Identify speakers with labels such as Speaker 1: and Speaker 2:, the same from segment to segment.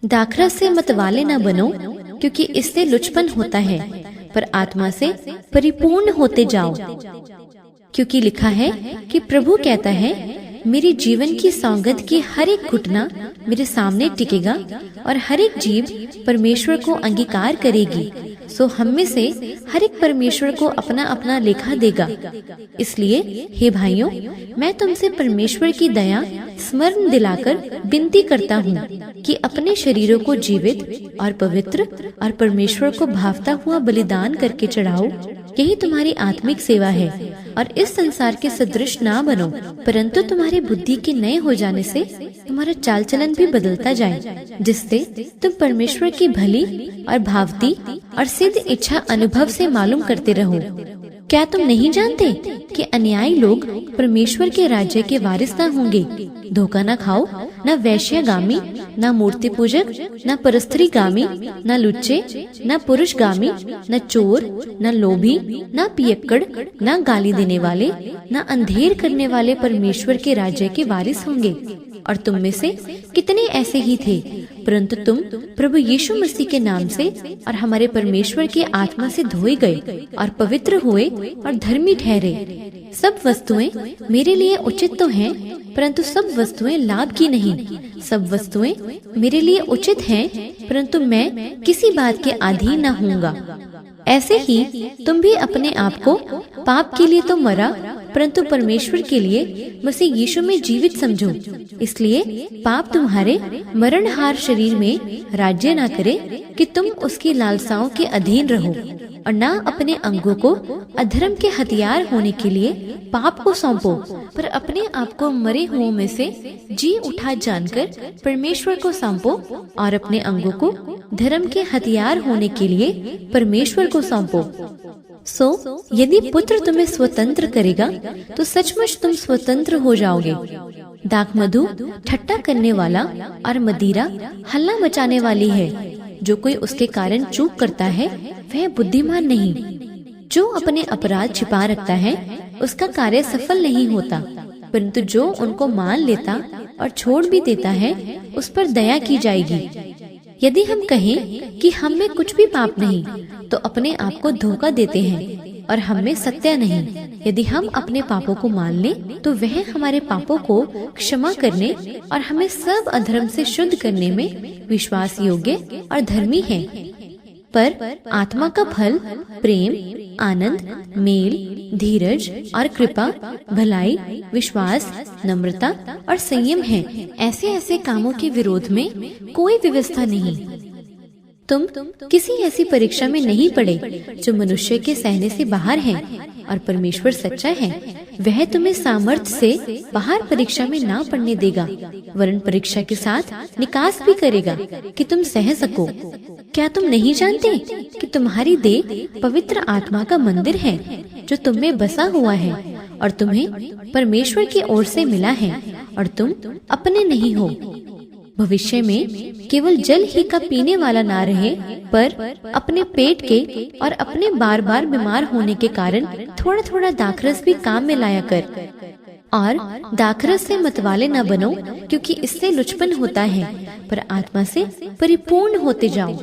Speaker 1: दाखरस से मतवाले न बनो, क्योंकि इससे लुचपन होता है, पर आत्मा से परिपूर्ण होते जाओ। क्योंकि लिखा है कि प्रभु कहता है, मेरे जीवन की सौगंध की हर एक घुटना मेरे सामने टिकेगा और हर एक जीभ परमेश्वर को अंगीकार करेगी। सो हम में से हर एक परमेश्वर को अपना अपना लेखा देगा। इसलिए हे भाइयों, मैं तुमसे परमेश्वर की दया स्मरण दिलाकर विनती करता हूँ कि अपने शरीरों को जीवित और पवित्र और परमेश्वर को भावता हुआ बलिदान करके चढ़ाओ। यही तुम्हारी आत्मिक सेवा है। और इस संसार के सदृश ना बनो, परंतु तुम्हारी बुद्धि के नए हो जाने से तुम्हारा चाल चलन भी बदलता जाए, जिससे तुम परमेश्वर की भली और भावती और सिद्ध इच्छा अनुभव से मालूम करते रहो। क्या तुम नहीं जानते कि अन्यायी लोग परमेश्वर के राज्य के वारिस न होंगे? धोखा न खाओ, न वैश्यगामी, न मूर्ति पूजक, न परस्त्रीगामी, न लुच्चे, न पुरुषगामी, न चोर, न लोभी, न पियक्कड़, न गाली देने वाले, न अंधेर करने वाले परमेश्वर के राज्य के वारिस होंगे। और तुम में से कितने ऐसे ही थे, परंतु तुम प्रभु यीशु मसीह के नाम से और हमारे परमेश्वर के आत्मा से धोए गए और पवित्र हुए और धर्मी ठहरे। सब वस्तुएं मेरे लिए उचित तो हैं, परंतु सब वस्तुएं लाभ की नहीं। सब वस्तुएं मेरे लिए उचित हैं, परंतु मैं किसी बात के अधीन न होऊंगा। ऐसे ही तुम भी अपने आप को पाप के लिए तो मरा, परंतु परमेश्वर के लिए मसीह यीशु में जीवित समझो। इसलिए पाप तुम्हारे मरणहार शरीर में राज्य न करे कि तुम उसकी लालसाओं के अधीन रहो, और न अपने अंगों को अधर्म के हथियार होने के लिए पाप को सौंपो, पर अपने आप को मरे हुओं में से जी उठा जानकर परमेश्वर को सौंपो, और अपने अंगों को धर्म के हथियार होने के लिए परमेश्वर को सौंपो। सो यदि पुत्र तुम्हें स्वतंत्र करेगा, तो सचमुच तुम स्वतंत्र हो जाओगे। दाख मधु ठट्टा करने वाला और मदिरा हल्ला मचाने वाली है। जो कोई उसके कारण चूक करता है, वह बुद्धिमान नहीं। जो अपने अपराध छिपा रखता है, उसका कार्य सफल नहीं होता, परंतु जो उनको मान लेता और छोड़ भी देता है, उस पर दया की जाएगी। यदि हम कहें कि हम में कुछ भी पाप नहीं, तो अपने आप को धोखा देते हैं और हम में सत्य नहीं। यदि हम अपने पापों को मान लें, तो वह हमारे पापों को क्षमा करने और हमें सब अधर्म से शुद्ध करने में विश्वास योग्य और धर्मी है। पर आत्मा का फल प्रेम, आनंद, मेल, धीरज और कृपा, भलाई, विश्वास, नम्रता और संयम है। ऐसे ऐसे कामों के विरोध में कोई व्यवस्था नहीं। तुम किसी ऐसी परीक्षा में नहीं पड़े जो मनुष्य के सहने से बाहर है, और परमेश्वर सच्चा है। वह तुम्हें सामर्थ्य से बाहर परीक्षा में ना पड़ने देगा, वरन परीक्षा के साथ निकास भी करेगा कि तुम सह सको। क्या तुम नहीं जानते कि तुम्हारी देह पवित्र आत्मा का मंदिर है, जो तुम में बसा हुआ है और तुम्हें परमेश्वर की ओर से मिला है, और तुम अपने नहीं हो? भविष्य में केवल जल ही का पीने वाला ना रहे, पर अपने पेट के और अपने बार बार बीमार होने के कारण थोड़ा थोड़ा दाखरस भी काम में लाया कर। और दाखरस से मतवाले न बनो, क्योंकि इससे लुचपन होता है, पर आत्मा से परिपूर्ण होते जाओ,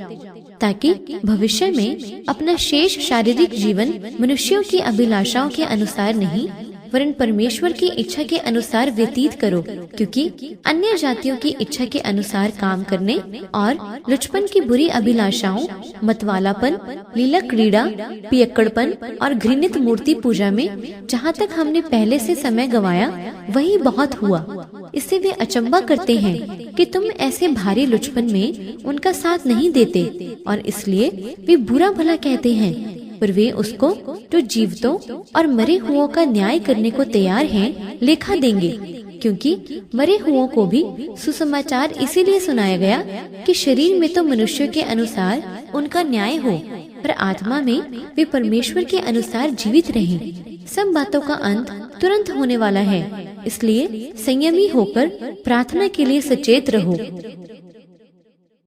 Speaker 1: ताकि भविष्य में अपना शेष शारीरिक जीवन मनुष्यों की अभिलाषाओं के अनुसार नहीं, वरन परमेश्वर की इच्छा के अनुसार व्यतीत करो। क्योंकि अन्य जातियों की इच्छा के अनुसार काम करने और लुचपन की बुरी अभिलाषाओं, मतवालापन, लीला क्रीड़ा, पियक्कड़पन और घृणित मूर्ति पूजा में जहाँ तक हमने पहले से समय गंवाया, वही बहुत हुआ। इससे वे अचंभा करते हैं कि तुम ऐसे भारी लुचपन में उनका साथ नहीं देते, और इसलिए वे बुरा भला कहते हैं। पर वे उसको जो जीवितों और मरे हुओं का न्याय करने को तैयार हैं, लेखा देंगे। क्योंकि मरे हुओं को भी सुसमाचार इसीलिए सुनाया गया कि शरीर में तो मनुष्य के अनुसार उनका न्याय हो, पर आत्मा में वे परमेश्वर के अनुसार जीवित रहें। सब बातों का अंत तुरंत होने वाला है, इसलिए संयमी होकर प्रार्थना के लिए सचेत रहो।